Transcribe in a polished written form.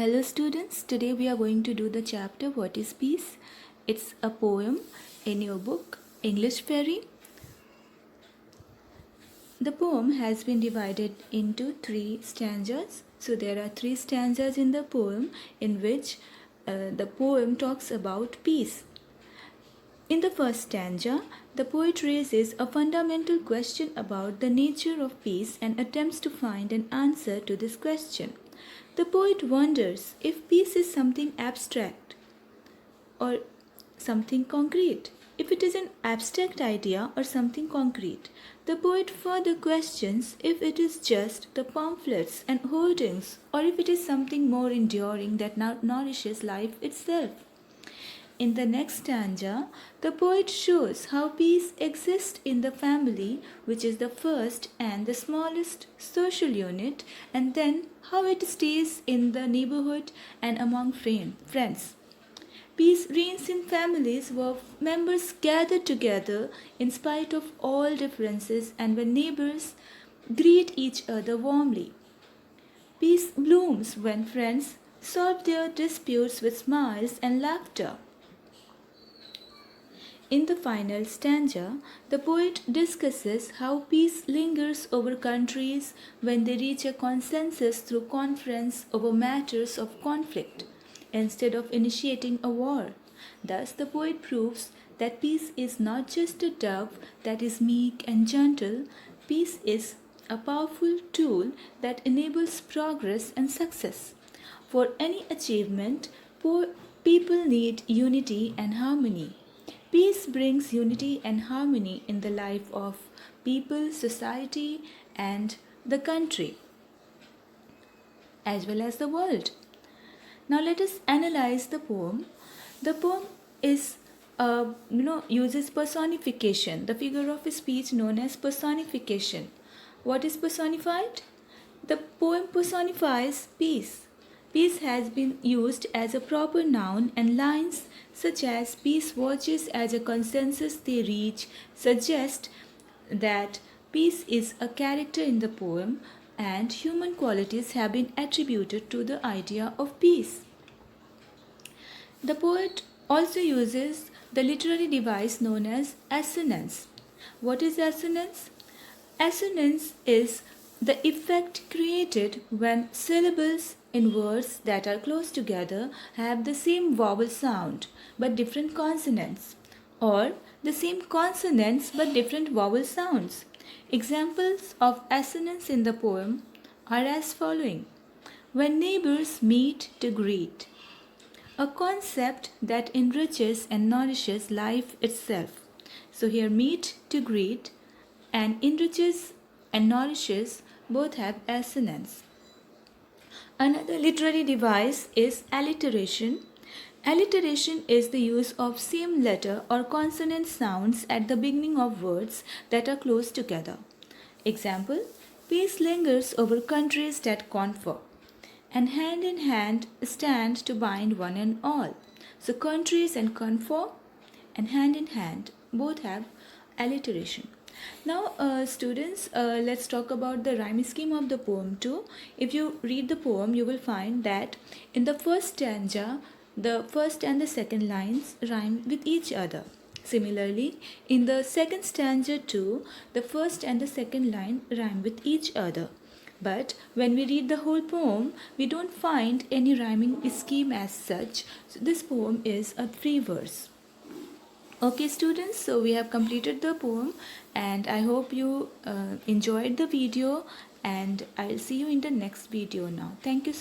Hello students, today we are going to do the chapter What is Peace? It's a poem in your book English Fairy. The poem has been divided into 3 stanzas. So there are 3 stanzas in the poem in which the poem talks about peace. In the first stanza, the poet raises a fundamental question about the nature of peace and attempts to find an answer to this question. The poet wonders if peace is something abstract or something concrete. If it is an abstract idea or something concrete, the poet further questions if it is just the pamphlets and hoardings or if it is something more enduring that nourishes life itself. In the next stanza, the poet shows how peace exists in the family, which is the first and the smallest social unit, and then how it stays in the neighborhood and among friends. Peace reigns in families where members gather together in spite of all differences and when neighbors greet each other warmly. Peace blooms when friends solve their disputes with smiles and laughter. In the final stanza, the poet discusses how peace lingers over countries when they reach a consensus through conference over matters of conflict, instead of initiating a war. Thus, the poet proves that peace is not just a dove that is meek and gentle, peace is a powerful tool that enables progress and success. For any achievement, people need unity and harmony. Peace brings unity and harmony in the life of people, society, and the country, as well as the world. Now let us analyze the poem. The poem is uses personification, the figure of speech known as personification. What is personified? The poem personifies peace. Peace has been used as a proper noun, and lines such as peace watches as a consensus they reach suggest that peace is a character in the poem and human qualities have been attributed to the idea of peace. The poet also uses the literary device known as assonance. What is assonance? Assonance is the effect created when syllables in words that are close together have the same vowel sound but different consonants, or the same consonants but different vowel sounds. Examples of assonance in the poem are as following. When neighbors meet to greet, a concept that enriches and nourishes life itself. So here meet to greet and enriches and nourishes both have assonance. Another literary device is alliteration. Alliteration is the use of same letter or consonant sounds at the beginning of words that are close together. Example, peace lingers over countries that confer, and hand in hand stand to bind one and all. So countries and confer and hand in hand both have alliteration. Now students, let's talk about the rhyme scheme of the poem too. If you read the poem, you will find that in the first stanza, the first and the second lines rhyme with each other. Similarly, in the second stanza too, the first and the second line rhyme with each other. But when we read the whole poem, we don't find any rhyming scheme as such. So this poem is a free verse. Okay students, so we have completed the poem and I hope you enjoyed the video, and I'll see you in the next video now. Thank you.